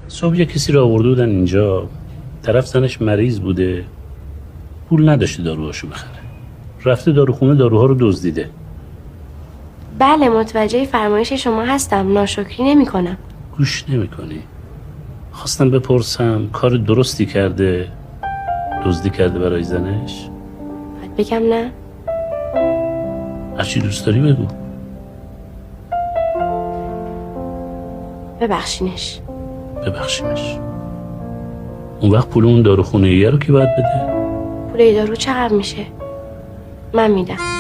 صبح یه کسی رو آورده بودن اینجا، طرف زنش مریض بوده، پول نداشته داروهاشو بخره، رفته داروخونه داروها رو دزدیده. بله متوجه فرمایش شما هستم، ناشکری نمی کنم. گوش نمی کنی؟ خواستم بپرسم کار درستی کرده، دزدی کرده برای زنش؟ باید بگم نه؟ هرچی دوست داری بگو. ببخشینش. ببخشیمش. اون وقت پول اون داروخونه ایه رو کی باید بده؟ پول دارو چقدر میشه؟ من میدم.